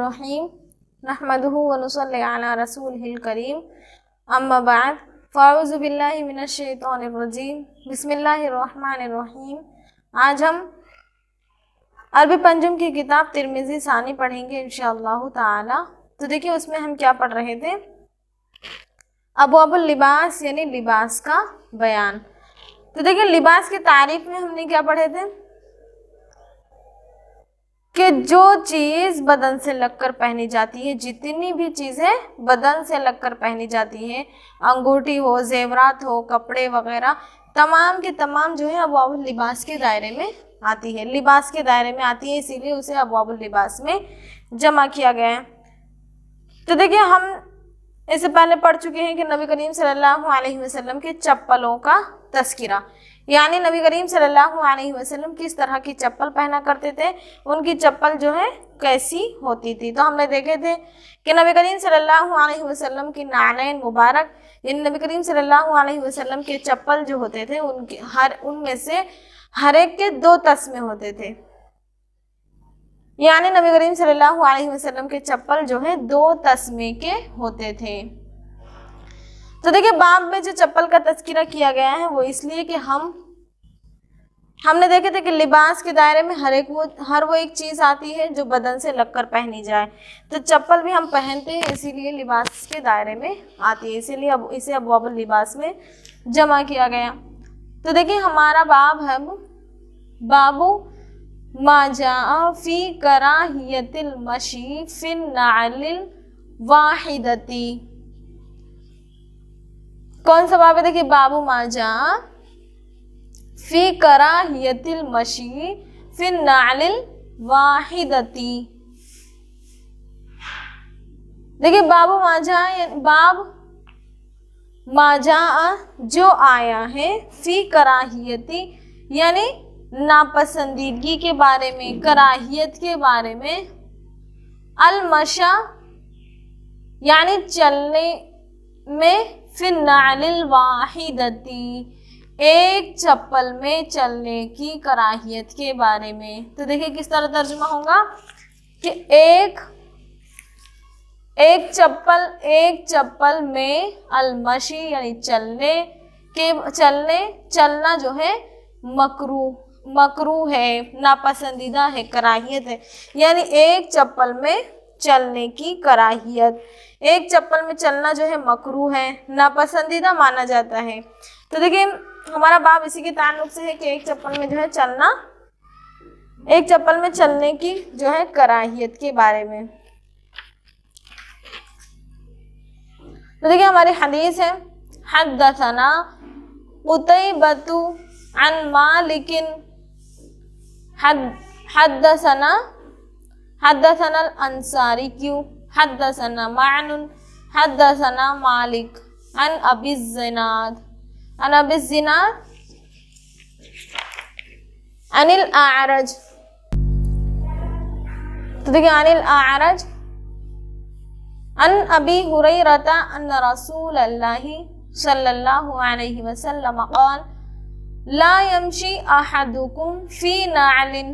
बिस्मिल्लाहिर्रहमानिर्रहीम नहमदुहु व नुसल्ली अला रसूलिहिल करीम अम्मा बाद फ़अऊज़ु बिल्लाहि मिनश शैतानिर रजीम बिस्मिल्लाहिर्रहमानिर्रहीम। आज हम अरबी पंजुम की किताब तिर्मिज़ी सानी पढ़ेंगे इंशाअल्लाह ताला। तो देखिए उसमें हम क्या पढ़ रहे थे, अबवाबुल लिबास यानी लिबास का बयान। तो देखिए लिबास की तारीफ में हमने क्या पढ़े थे कि जो चीज बदन से लगकर पहनी जाती है, जितनी भी चीजें बदन से लगकर पहनी जाती है, अंगूठी हो, जेवरात हो, कपड़े वगैरह, तमाम के तमाम जो है अबवाबुल लिबास के दायरे में आती है, लिबास के दायरे में आती है, इसीलिए उसे अबवाबुल लिबास में जमा किया गया है। तो देखिए हम इससे पहले पढ़ चुके हैं कि नबी करीम सल्लल्लाहु अलैहि वसल्लम के चप्पलों का तस्किरा, यानी नबी करीम सल्लल्लाहु अलैहि वसल्लम किस तरह की चप्पल पहना करते थे, उनकी चप्पल जो है कैसी होती थी। तो हमने देखे थे कि नबी करीम सल्लल्लाहु अलैहि वसल्लम की नालैन मुबारक यानी नबी करीम सल्लल्लाहु अलैहि वसल्लम के चप्पल जो होते थे उनके उनमें से हर एक के 2 तस्मे होते थे, यानी नबी करीम सल्लल्लाहु अलैहि वसल्लम के चप्पल जो है 2 तस्मे के होते थे। तो देखिए बाब में जो चप्पल का तस्कीरा किया गया है वो इसलिए कि हमने देखे थे कि लिबास के दायरे में हर वो एक चीज आती है जो बदन से लगकर पहनी जाए। तो चप्पल भी हम पहनते हैं इसीलिए लिबास के दायरे में आती है, इसीलिए अब इसे अबवाबुल लिबास में जमा किया गया। तो देखिए हमारा बाब है बाबू मा जाअ फी कराहियतिल मशी फिन नालिल वाहिदती। कौन सा बाब है? देखिए बाबू मा जाअ फी कराहियतिल मशी फिन नालिल वाहिदती। देखिए बाबू मा जाअ, बाब मा जाअ जो आया है, फी कराहियती यानी नापसंदीदगी के बारे में, कराहियत के बारे में, अलमशा यानी चलने में, फिर नालिल वाहिदती एक चप्पल में चलने की कराहियत के बारे में। तो देखिए किस तरह तर्जुमा होगा कि एक चप्पल में अलमशी यानी चलना जो है मकरू है, नापसंदीदा है, कराहियत है, यानी एक चप्पल में चलने की कराहियत। एक चप्पल में चलना जो है मकरू है, नापसंदीदा माना जाता है। तो देखिए हमारा बाब इसी के ताल्लुक से है कि एक चप्पल में जो है एक चप्पल में चलने की जो है कराहियत के बारे में। तो देखिए हमारी हदीस है, हद्दसना क़ुतैबतु अन मालिकिन हद्दसना अल अंसारी क्यों हद्दसना मानुन हद्दसना मालिक अन अबी ज़िनाद अनिल आरज। तो देखिए अनिल आरज अन अबी हुरैरता अन्न रसूलल्लाहि सल्लल्लाहु अलैहि वसल्लम क़ाल ला यमशी अहदुकुम फी नालिन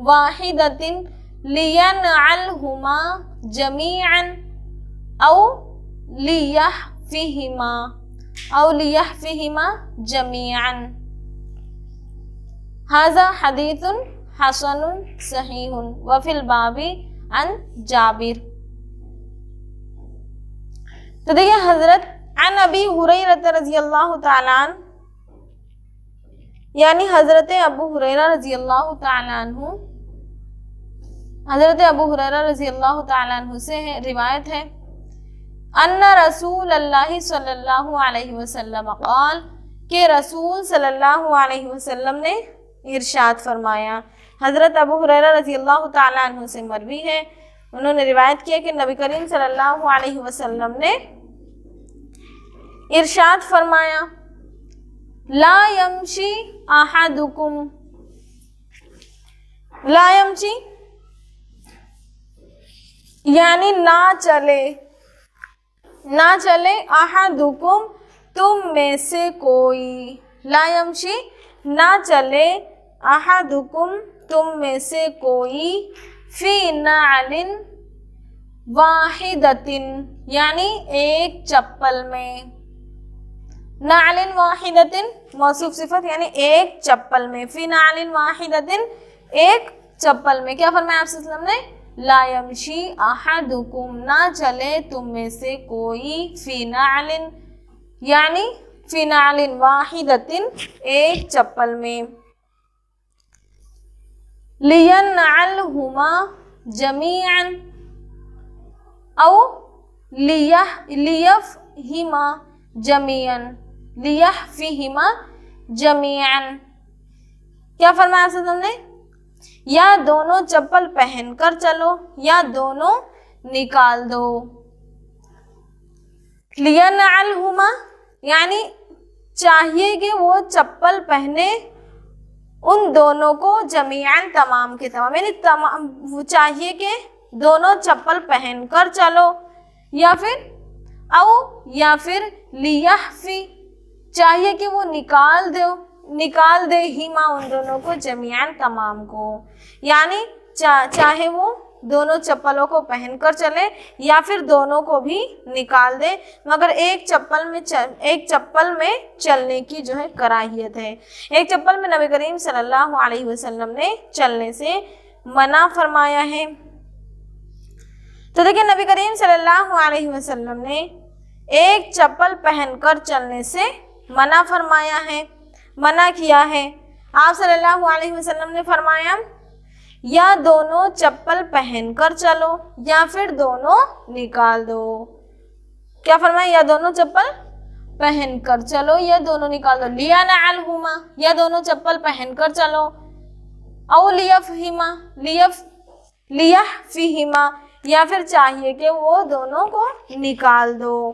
वाहिदतिन लियनअलहुमा जमीअन औ लियहफिहिमा जमीअन। हाज़ा हदीथुन हसनुन सहीहुन व फिल बाबी अन जाबिर। तो देखिए हजरत अन अबी हुरैरा रज़ियल्लाहु ताला अन्हु यानी हजरत अबू हुरैरा रज़ियल्लाहु ताला अन्हु, हजरत अबू हुरैरा रज़ियल्लाहु ताला अन्हु से है रिवायत है, अन्ना रसूल अल्लाह सल्लल्लाहु अलैहि वसल्लम क़ाल के रसूल सल्लल्लाहु अलैहि वसल्लम ने इरशाद फरमाया। हजरत अबू हुरैरा रज़ियल्लाहु ताला अन्हु से मरवी है, उन्होंने रिवायत किया कि नबी करीम सल्लल्लाहु अलैहि वसल्लम ने इरशाद फरमाया, ला यमशी अहदुकुम, ला यमशी यानी ना चले अहदुकुम तुम में से कोई, ला यमशी ना चले, अहदुकुम तुम में से कोई, फी नालिन वाहिदतिन यानी एक चप्पल में, नालिन वाहिदतिन मौसूफ सिफत यानी एक चप्पल में, फी नालिन वाहिदतिन एक चप्पल में। क्या फरमाया आप सल्लल्लाहु अलैहि वसल्लम ने, ला यमशी अहदुकुम ना चले तुम में से कोई, फी नालिन यानी फी नालिन वाहिदतिन एक चप्पल में, लियनअलहुमा जमीअन औ लियफहिमा जमीअन, लियफहिमा जमीअन। क्या फरमाया आप सल्लल्लाहु अलैहि वसल्लम ने, या दोनों चप्पल पहन कर चलो या दोनों निकाल दो। लियनअलहुमा यानी चाहिए कि वो चप्पल पहने उन दोनों को, जमीअन तमाम के तमाम यानी तमाम, वो चाहिए कि दोनों चप्पल पहन कर चलो, या फिर लियहफी चाहिए कि वो निकाल दे हिमा उन दोनों को, जमीअन तमाम को, यानी चाहे वो दोनों चप्पलों को पहनकर चले या फिर दोनों को भी निकाल दे, मगर एक चप्पल में चलने की जो है कराहियत है। एक चप्पल में नबी करीम सल्लल्लाहु अलैहि वसल्लम ने चलने से मना फरमाया है। तो देखिए नबी करीम सल्लल्लाहु अलैहि वसल्लम ने एक चप्पल पहनकर चलने से मना फरमाया है, मना किया है। आप सल्लल्लाहु अलैहि वसल्लम ने फरमाया या दोनों चप्पल पहनकर चलो या फिर दोनों निकाल दो। क्या फरमाया, या दोनों चप्पल पहनकर चलो या दोनों निकाल दो। लियनअलहुमा या दोनों चप्पल पहनकर चलो, औ लियफहिमा या फिर चाहिए कि वो दोनों को निकाल दो।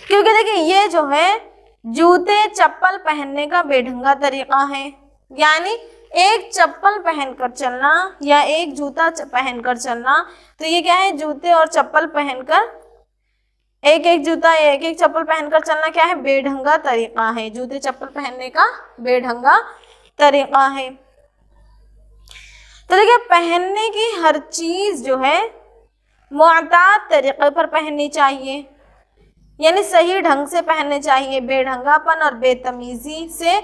क्योंकि देखिए ये जो है जूते चप्पल पहनने का बेढंगा तरीका है, यानी एक चप्पल पहनकर चलना या एक जूता पहनकर चलना, तो ये क्या है, जूते और चप्पल पहनकर एक एक जूता या एक एक चप्पल पहनकर चलना क्या है, बेढंगा तरीका है, जूते चप्पल पहनने का बेढंगा तरीका है। तो देखिए पहनने की हर चीज जो है मुअताद तरीके पर पहननी चाहिए, यानी सही ढंग से पहनने चाहिए, बेढंगापन और बेतमीजी से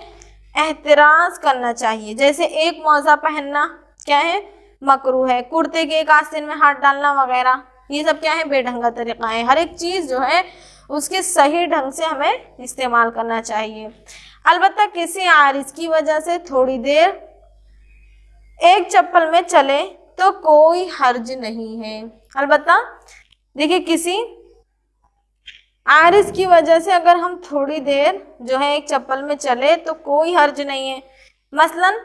एहतराज करना चाहिए। जैसे एक मौजा पहनना क्या है, मकरूह है, कुर्ते के एक आस्तीन में हाथ डालना वगैरह, ये सब क्या है, बेढंगा तरीका है। हर एक चीज जो है उसके सही ढंग से हमें इस्तेमाल करना चाहिए। अलबत्ता किसी आरिज की वजह से थोड़ी देर एक चप्पल में चले तो कोई हर्ज नहीं है। अलबत्ता देखिए किसी आरिज की वजह से अगर हम थोड़ी देर जो है एक चप्पल में चले तो कोई हर्ज नहीं है। मसलन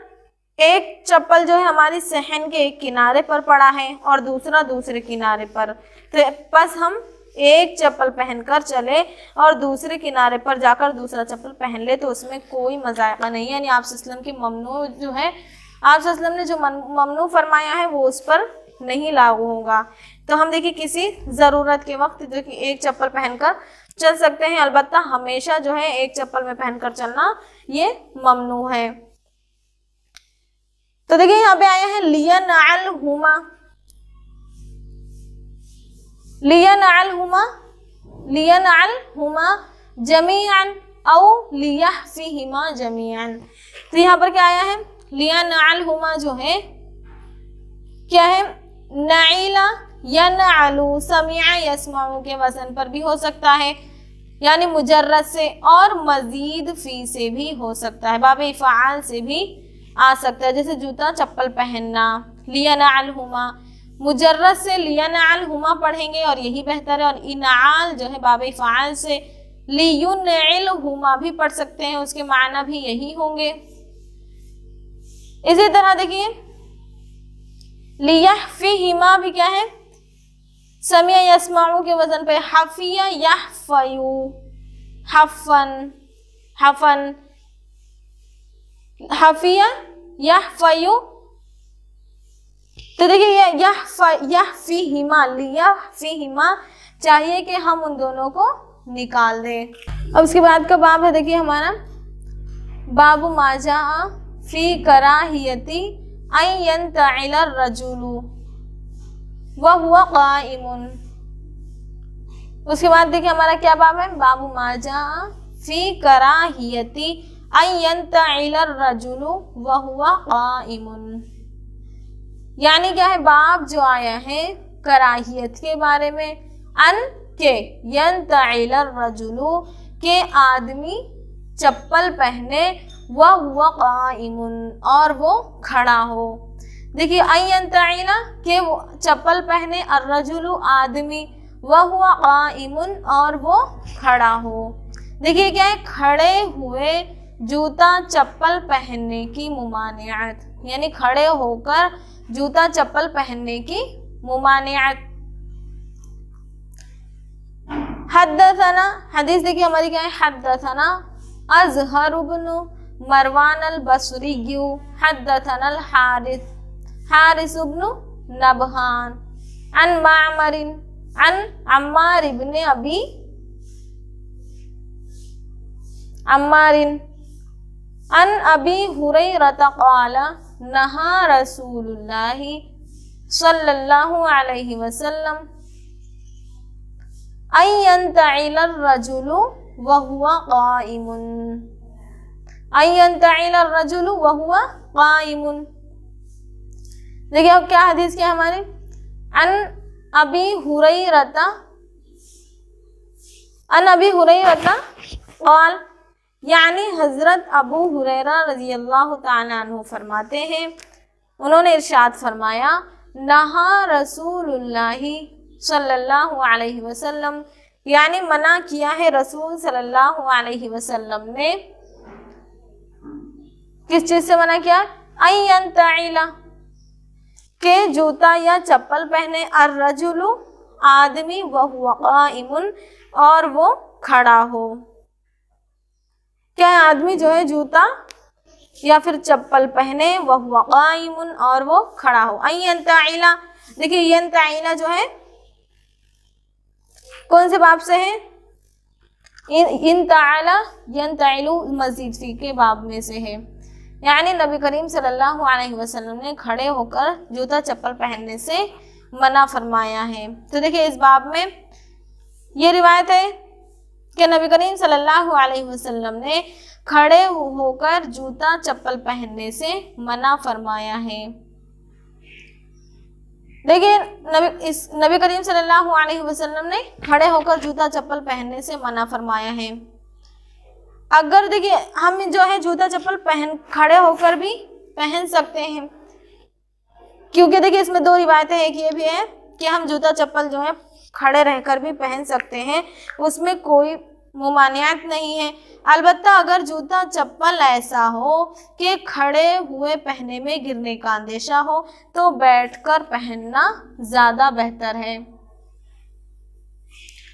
एक चप्पल जो है हमारी सहन के एक किनारे पर पड़ा है और दूसरा दूसरे किनारे पर, तो बस हम एक चप्पल पहनकर चले और दूसरे किनारे पर जाकर दूसरा चप्पल पहन ले तो उसमें कोई मजायका नहीं है, यानी आप सल्लल्लाहु अलैहि वसल्लम की ममनू जो है, आप सल्लल्लाहु अलैहि वसल्लम ने जो ममनू फरमाया है वो उस पर नहीं लागू होगा। तो हम देखिए किसी ज़रूरत के वक्त जो कि एक चप्पल पहनकर चल सकते हैं, अलबत्ता हमेशा जो है एक चप्पल में पहनकर चलना ये ममनू है। तो देखिए यहाँ पे आया है लियनअलहुमा, लियनअलहुमा, लियनअलहुमा जमीअन औ लियहफिहिमा जमीअन। तो यहाँ पर क्या आया है, लियनअलहुमा जो है क्या है, नईला यनअलु समिअ यस्मउ के वजन पर भी हो सकता है, यानी मुजर्रद से, और मजीद फी से भी हो सकता है, बाब इफ़आल से भी आ सकता है। जैसे जूता चप्पल पहनना, लियनअलहुमा, मुजर्रद से लियनअलहुमा पढ़ेंगे और यही बेहतर है, और इनाल जो है बाब इफ़आल से लियुनइलहुमा भी पढ़ सकते हैं, उसके माना भी यही होंगे। इसी तरह देखिए लियहफिहिमा भी क्या है, समिअ यस्मउ के वजन पे हफिया यहफयु, हफन, हफन, हफिया यहफयु। तो देखिए यहफिहिमा, लियहफिहिमा चाहिए कि हम उन दोनों को निकाल दें। अब उसके बाद का बाब है देखिए हमारा बाबु माजा फी कराहियती अन यंतइल रजुलु व हुवा काइमुन। उसके बाद देखिए हमारा क्या बाब है, बाबु माजा फी कराहियती अन यंतइल रजुलु व हुवा काइमुन। यानी क्या है, बाब जो आया है कराहियत के बारे में, अन के यंतइल रजुलु के आदमी चप्पल पहने, वह हुआ काइमुन और वो खड़ा हो। देखिए अयंतइला के वो चप्पल पहने, अर्रजुलु आदमी, वह हुआ काइमुन और वो खड़ा हो। देखिए क्या है, खड़े हुए जूता चप्पल पहनने की मुमानियत, यानी खड़े होकर जूता चप्पल पहनने की मुमानियत। हद्दसना, हदीस देखिए हमारी क्या है, हद्दसना अज़हर इब्न मरवान अल-बसरी हद्दसना अल-हारिस, हारिस इब्न नबहान अन मामरिन अन अम्मार इब्न अबी अम्मारिन अन अबी हुरैरता क़ाला नहा रसूलुल्लाहि सल्लल्लाहु अलैहि वसल्लम अयंतइल रजुलु व हुवा काइमुन, अयंतइल रजुलु व हुवा काइमुन। देखिए अब क्या हदीस क्या हमारे, अन अबी हुरैरता क़ाल, यानी हजरत अबू हुरैरा रज़ी अल्लाह तआला अन्हु फरमाते हैं, उन्होंने इरशाद फरमाया, नहा रसूलुल्लाहि सल्लल्लाहु अलैहि वसल्लम, यानी मना किया है रसूल सल्लल्लाहु अलैहि वसल्लम ने। किस चीज से मना किया, अयंतइला के जूता या चप्पल पहने, अर्रजुलु आदमी, व हुवा काइमुन और वो खड़ा हो। क्या आदमी जो है जूता या फिर चप्पल पहने, वह हुवा काइमुन और वो खड़ा हो। अयंतइला, देखिए यंतइला जो है कौन से बाब से है, इंतअला यंतइलु मजीद फी के बाब में से है। यानी नबी करीम सल्लल्लाहु अलैहि वसल्लम ने खड़े होकर जूता चप्पल पहनने से मना फरमाया है। तो देखिए इस बाब में ये रिवायत है कि नबी करीम सल्लल्लाहु अलैहि वसल्लम ने खड़े होकर जूता चप्पल पहनने से मना फरमाया है। देखिए नबी करीम सल्लल्लाहु अलैहि वसल्लम ने खड़े होकर जूता चप्पल पहनने से मना फरमाया है। अगर देखिए हम जो है जूता चप्पल खड़े होकर भी पहन सकते हैं, क्योंकि देखिए इसमें दो रिवायतें हैं, कि ये भी है कि हम जूता चप्पल जो है खड़े रहकर भी पहन सकते हैं, उसमें कोई मुमानियत नहीं है। अलबत्ता अगर जूता चप्पल ऐसा हो कि खड़े हुए पहने में गिरने का अंदेशा हो तो बैठकर पहनना ज़्यादा बेहतर है।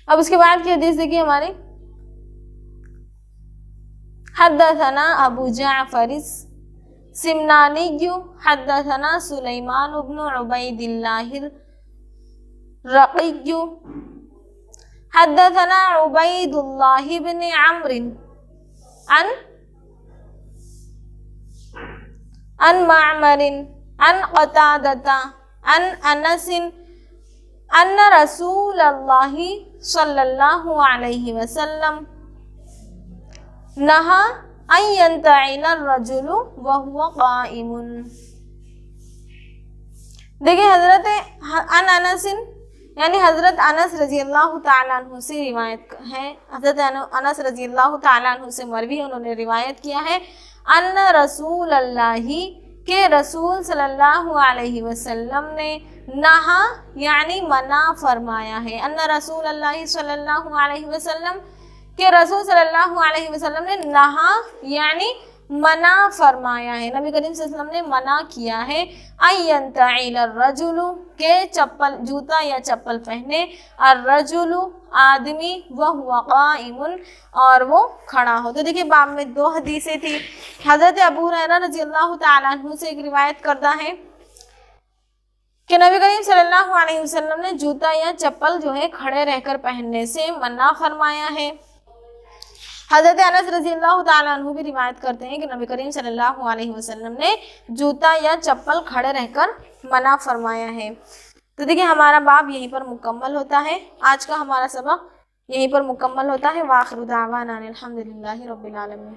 अब उसके बाद की हदीस देखिए हमारी, हद्दसना अबू जाफर सिमनानी हद्दसना सुलैमान इब्न उबैदिल्लाह रक़ी हद्दसना उबैदुल्लाह इब्न अम्र अन मामर अन क़तादता अन अनस अन्न रसूलल्लाहि सल्लल्लाहु अलैहि वसल्लम नहा अयंतइल रजुलु व हुवा काइमुन। देखिए हजरत अनस यानी हजरत अनस रजी अल्लाह तआला अन्हु से रिवायत है, हजरत अनस रजी अल्लाह तआला अन्हु से मरवी उन्होंने रिवायत किया है, अन्न रसूल अल्लाही के रसूल सल्लल्लाहु अलैहि वसल्लम ने नहा यानी मना फरमाया है, अन्न रसूल अल्लाही सल्लल्लाहु अलैहि वसल्लम के रसूल सल्लल्लाहु अलैहि वसल्लम ने नहा यानी मना फरमाया है, नबी करीम सल्लल्लाहु अलैहि वसल्लम ने मना किया है, अयंतइल रजुलु के चप्पल जूता या चप्पल पहने, अर्रजुलु आदमी, व हुवा काइमुन और वो खड़ा हो। तो देखिए बाब में दो हदीसें थी। हजरत अबू हुरैरा रज़ी अल्लाह तआला अन्हु से एक रिवायत करता है कि नबी करीम सल्लल्लाहु अलैहि वसल्लम ने जूता या चप्पल जो है खड़े रहकर पहनने से मना फरमाया है। हज़रत अनस रज़ियल्लाहु ताला अन्हु भी रिवायत करते हैं कि नबी करीम सल्लल्लाहु अलैहि वसल्लम ने जूता या चप्पल खड़े रहकर मना फरमाया है। तो देखिए हमारा बाब यहीं पर मुकम्मल होता है, आज का हमारा सबक यहीं पर मुकम्मल होता है। वाखिरु दावाना अनिल हम्दुलिल्लाहि रब्बिल आलमीन।